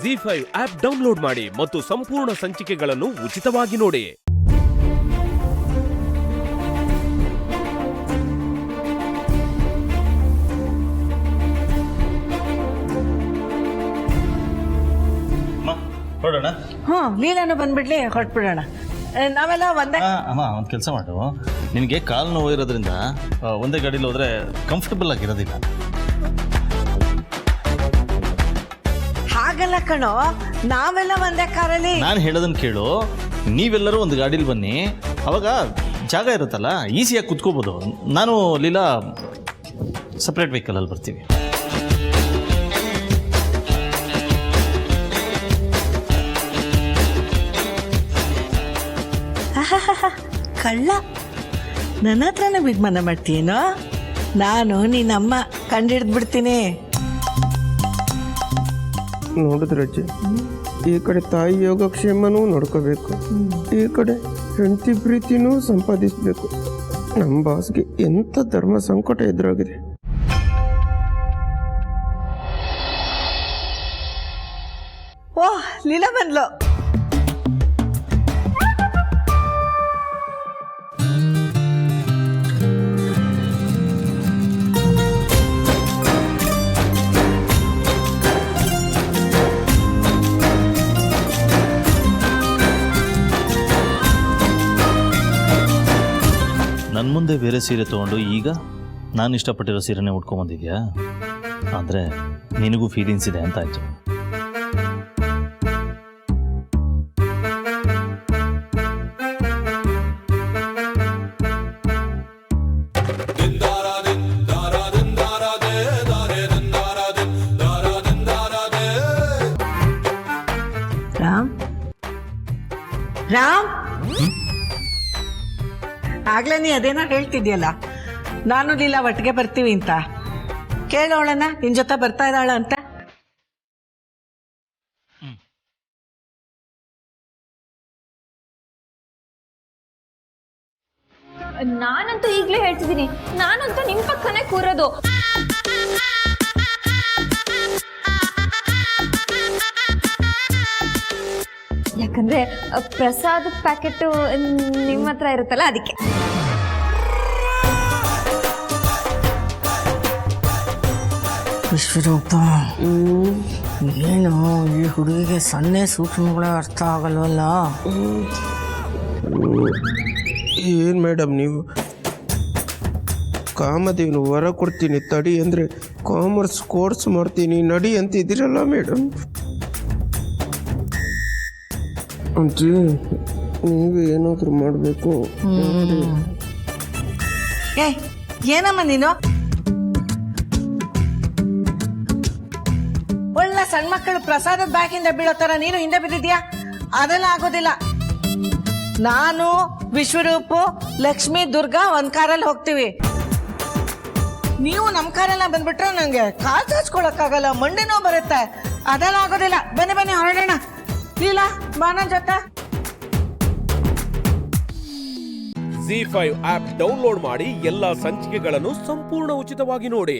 ZEE5 app download ಮಾಡಿ ಮತ್ತು ಸಂಪೂರ್ಣ ಸಂಚಿಕೆಗಳನ್ನು ಉಚಿತವಾಗಿ ನೋಡಿ. ಹೊರಡೋಣ. ಲೀಲಾನು ಬಂದ್ಬಿಡ್ಲಿ, ಹೊರಟ್ಬಿಡೋಣ. ನಾವೆಲ್ಲ ಒಂದೇ. ಅಮ್ಮ ಒಂದು ಕೆಲಸ ಮಾಡು, ನಿನಗೆ ಕಾಲು ನೋವು ಇರೋದ್ರಿಂದ ಒಂದೇ ಗಾಡೀಲಿ ಹೋದ್ರೆ ಕಂಫರ್ಟಬಲ್ ಆಗಿರೋದಿಲ್ಲ. ಹಾಗಲ್ಲ ಕಣೋ, ನಾವೆಲ್ಲ ಒಂದೇ ಕಾರಲ್ಲಿ. ನಾನು ಹೇಳೋದನ್ನ ಕೇಳು, ನೀವೆಲ್ಲರೂ ಒಂದು ಗಾಡೀಲಿ ಬನ್ನಿ, ಅವಾಗ ಜಾಗ ಇರುತ್ತಲ್ಲ, ಈಸಿಯಾಗಿ ಕುತ್ಕೋಬೋದು. ನಾನು ಲೀಲಾ ಸಪ್ರೇಟ್ ವೆಹಿಕಲಲ್ಲಿ ಬರ್ತೀವಿ. ಕಳ್ಳ, ನನ್ನ ಹತ್ರನೇ ಬಿಗ್ಮನ ಮಾಡ್ತೀನೋ? ನಾನು ನಿನ್ನಮ್ಮ ಕಂಡಿಡ್ದು ಬಿಡ್ತೀನಿ. ನೋಡಿದ್ರಜ್ಜಿ, ಈ ಕಡೆ ತಾಯಿ ಯೋಗಕ್ಷೇಮನೂ ನೋಡ್ಕೋಬೇಕು, ಈ ಕಡೆ ಹೆಂಡತಿ ಪ್ರೀತಿನೂ ಸಂಪಾದಿಸಬೇಕು. ನಮ್ಮ ಬಾಸ್ಗೆ ಎಂಥ ಧರ್ಮ ಸಂಕಟ ಎದುರಾಗಿದೆ. ಓಹ್, ಲೀಲಾ ಬಂದ್ಲು. ನನ್ನ ಮುಂದೆ ಬೇರೆ ಸೀರೆ ತೊಗೊಂಡು ಈಗ ನಾನು ಇಷ್ಟಪಟ್ಟಿರೋ ಸೀರೆನೇ ಉಟ್ಕೊಂಬಂದಿದ್ಯಾ? ಅಂದರೆ ನಿನಗೂ ಫೀಲಿಂಗ್ಸ್ ಇದೆ ಅಂತ ಆಯಿತು. ರಾಮ್, ರಾಮ್, ಆಗ್ಲೇ ನೀ ಅದೇನೋ ಹೇಳ್ತಿದ್ಯಲ್ಲ, ನಾನು ಲೀಲಾ ಒಟ್ಟಿಗೆ ಬರ್ತೀವಿ ಅಂತ. ಕೇಳೋಳನ ನಿನ್ ಜೊತೆ ಬರ್ತಾ ಇದ್ದಾಳ ಅಂತ. ನಾನಂತೂ ಈಗ್ಲೇ ಹೇಳ್ತಿದ್ದೀನಿ, ನಾನಂತೂ ನಿಮ್ ಪಕ್ಕನೇ ಕೂರೋದು. ಯಾಕಂದ್ರೆ ಪ್ರಸಾದ್ ಪ್ಯಾಕೆಟ್ ನಿಮ್ಮ ಹತ್ರ ಇರುತ್ತಲ್ಲ, ಅದಕ್ಕೆ. ವಿಶ್ವರೂಪ, ಏನು ಈ ಹುಡುಗಿಗೆ ಸಣ್ಣ ಸೂಕ್ಷ್ಮಗಳ ಅರ್ಥ ಆಗಲ್ವಲ್ಲ. ಏನು ಮೇಡಮ್ ನೀವು, ಕಾಮದೇವನು ವರ ಕೊಡ್ತೀನಿ ತಡಿ ಅಂದರೆ ಕಾಮರ್ಸ್ ಕೋರ್ಸ್ ಮಾಡ್ತೀನಿ ನಡಿ ಅಂತಿದ್ದೀರಲ್ಲ ಮೇಡಮ್. ಅಂಟಿ, ನೀವು ಏನಾದರೂ ಮಾಡಬೇಕು. ಏ, ಏನಮ್ಮ ನೀನು? ಒಳ್ಳೆ ಸಣ್ಣ ಮಕ್ಕಳು ಪ್ರಸಾದದ ಬ್ಯಾಗಿಂದ ಬೀಳೋ ಥರ ನೀನು ಹಿಂದೆ ಬಿದ್ದಿದ್ಯಾ? ಅದೆಲ್ಲ ಆಗೋದಿಲ್ಲ. ನಾನು, ವಿಶ್ವರೂಪು, ಲಕ್ಷ್ಮಿ, ದುರ್ಗಾ ಒಂದ್ ಕಾರಲ್ಲಿ ಹೋಗ್ತೀವಿ. ನೀವು ನಮ್ಮ ಕಾರೆಲ್ಲ ಬಂದ್ಬಿಟ್ರೆ ನಂಗೆ ಕಾಲು ಚಾಚ್ಕೊಳಕ್ಕಾಗಲ್ಲ, ಮಂಡಿ ನೋವು ಬರುತ್ತೆ. ಅದೆಲ್ಲ ಆಗೋದಿಲ್ಲ. ಬನ್ನಿ ಬನ್ನಿ ಹೊರಡೋಣ. ಲೀಲಾ, ಬಾನ ಜೊತೆ. ZEE5 ಆಪ್ ಡೌನ್ಲೋಡ್ ಮಾಡಿ ಎಲ್ಲಾ ಸಂಚಿಕೆಗಳನ್ನು ಸಂಪೂರ್ಣ ಉಚಿತವಾಗಿ ನೋಡಿ.